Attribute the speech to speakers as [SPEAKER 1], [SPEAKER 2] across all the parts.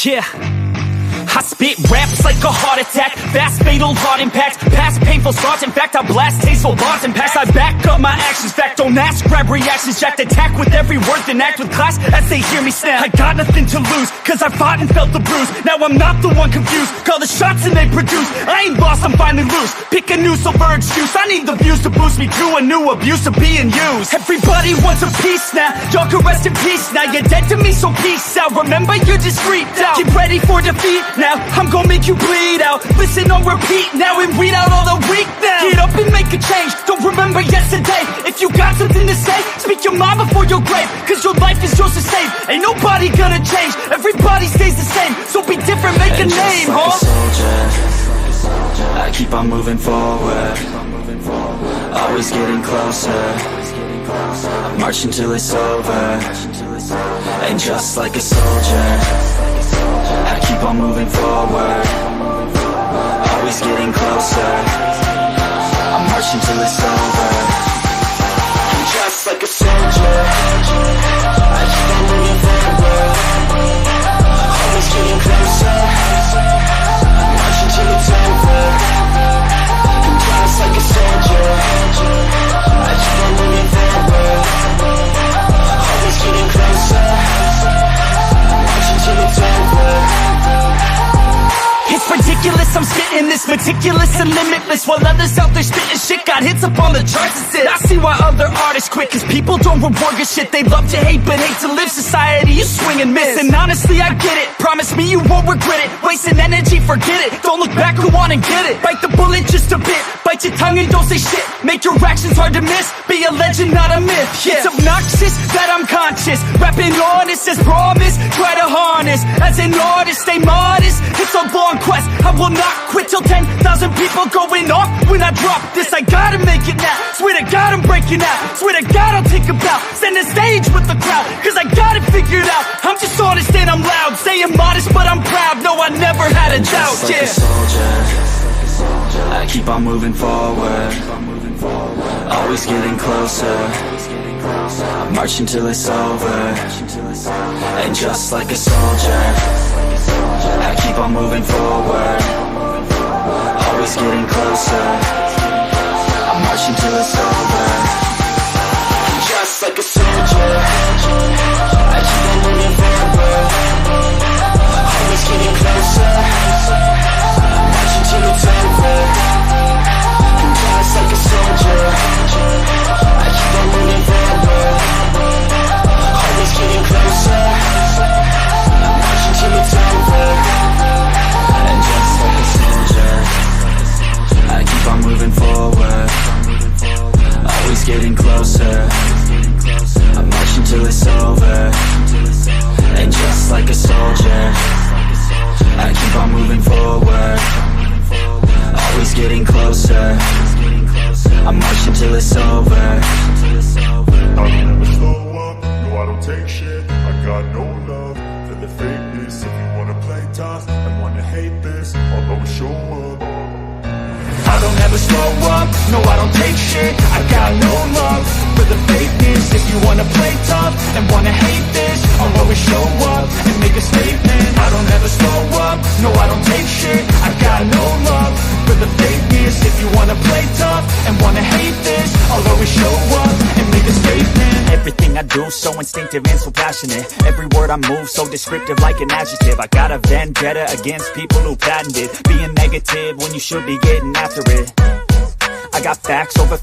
[SPEAKER 1] Yeah, I spit raps like a heart attack, fast fatal heart impact, past painful thoughts. In fact, I blast tasteful thoughts and packs. I back up my actions, fact don't ask, grab reactions, jacked attack with every word, then act with class as they hear me snap. I got nothing to lose, cause I fought and felt the bruise. Now I'm not the one confused, call the shots and they produce. I ain't lost, I'm finally loose, pick a new silver excuse. I need the views to boost me to a new abuse of being used. Everybody wants a piece now, y'all can rest in peace now. You're dead to me, so peace out, remember you're just freaked out. Get ready for defeat now, I'm gonna make you bleed out. Listen on repeat now and weed out all the weak now. Get up and make a change, don't remember yesterday. If you got something to say, speak your mind before your grave, cause your life is yours to save. Ain't nobody gonna change, everybody stays the same. So be different, make a name,
[SPEAKER 2] like a soldier, I keep on moving forward, always getting closer. I march until it's over, and just like a soldier, I keep on moving forward, always getting closer. I march until it's over, and just like a soldier, I keep on moving forward, always getting closer. I march until it's over, and just like a soldier, I keep on moving forward, always getting closer. I march until it's over.
[SPEAKER 1] It's ridiculous, I'm spitting this meticulous and limitless, while others out there spitting shit got hits up on the charts and shit. I see why other artists quit, cause people don't reward good shit. They love to hate but hate to live. Society, you swing and miss, and honestly I get it. Promise me you won't regret it, wasting energy, forget it. Don't look back, go on and get it. Bite the bullet just a bit, bite your tongue and don't say shit. Make your actions hard to miss, be a legend not a myth. Yeah. It's obnoxious that I'm conscious, rapping honest as promise. Try to harness, as an artist stay modest. It's a long quest, I will not quit till 10,000 people going off when I drop this. I gotta make it now, swear to God I'm breaking out. Swear to God I'll take a bow, stand the stage with the crowd, cause I got it figured out. I'm just honest and I'm loud, saying modest but I'm proud. No, I never had a doubt.
[SPEAKER 2] Just like a soldier, I keep on moving forward, always getting closer. I march until it's over, and just like a soldier, I keep on moving forward, always getting closer. I march until it's over, and just like a soldier, I keep on moving forward, always getting closer. I march until it's over, and just like a soldier, I keep on moving forward, always getting closer. I march until it's over, and just like a soldier, I keep on moving forward, always getting closer. I march until it's over, and just like a soldier, I keep on moving forward, always getting closer. I march until it's over.
[SPEAKER 3] I don't ever slow up, no I don't take shit. I got no love for the fakeness. If you wanna play tough and wanna hate this, I'll always show up.
[SPEAKER 1] I don't ever slow up, no I don't take shit. I got no love for the fakeness. If you wanna play tough and wanna hate this, I'll always show up and make a statement. I don't ever slow up, no I don't take shit. I got no love for the fakeness. If you wanna play tough and wanna hate this, I'll always show up and make a statement. Everything I do so instinctive and so passionate. Every word I move so descriptive like an adjective. I got a vendetta against people who patented being negative when you should be getting after it. I got facts over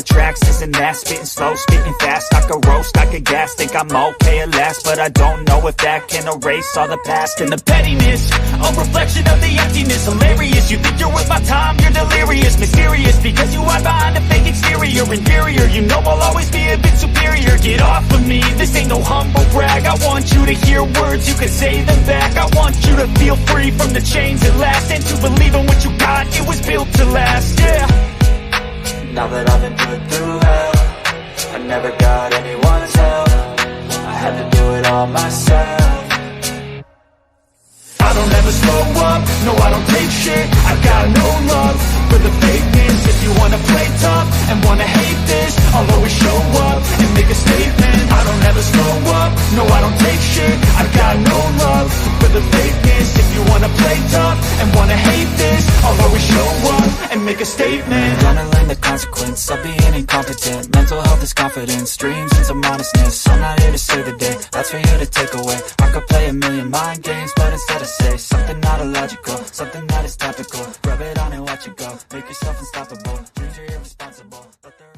[SPEAKER 1] tracks, this and that. Spitting slow, spitting fast. I could roast, I could gas. Think I'm okay at last, but I don't know if that can erase all the past and the pettiness. A reflection of the emptiness. Hilarious, you think you're worth my time, you're delirious. Mysterious, because you hide behind a fake exterior. Inferior, you know I'll always be a bit superior. Get off of me, this ain't no humble brag. I want you to hear words, you can say them back. I want you to feel free from the chains at last, and to believe in what you got, it was built to last, yeah.
[SPEAKER 2] Now that I've been put through hell, I never got anyone's help. I had to do it all myself.
[SPEAKER 1] I don't ever slow up, no I don't take shit. I got no love for the fakeness. If you wanna play tough and wanna hate this, I'll always show up and make a statement. I don't ever slow up, no I don't take shit. I got no love for the fakeness. play tough and wanna hate this, I'll always show up and make a statement.
[SPEAKER 2] Gonna learn the consequence of being incompetent. Mental health is confidence, dreams and some honestness. I'm not here to save the day, that's for you to take away. I could play a million mind games, but instead I say something not illogical, something that is topical. Rub it on and watch it go, make yourself unstoppable. Dreams are irresponsible, but they're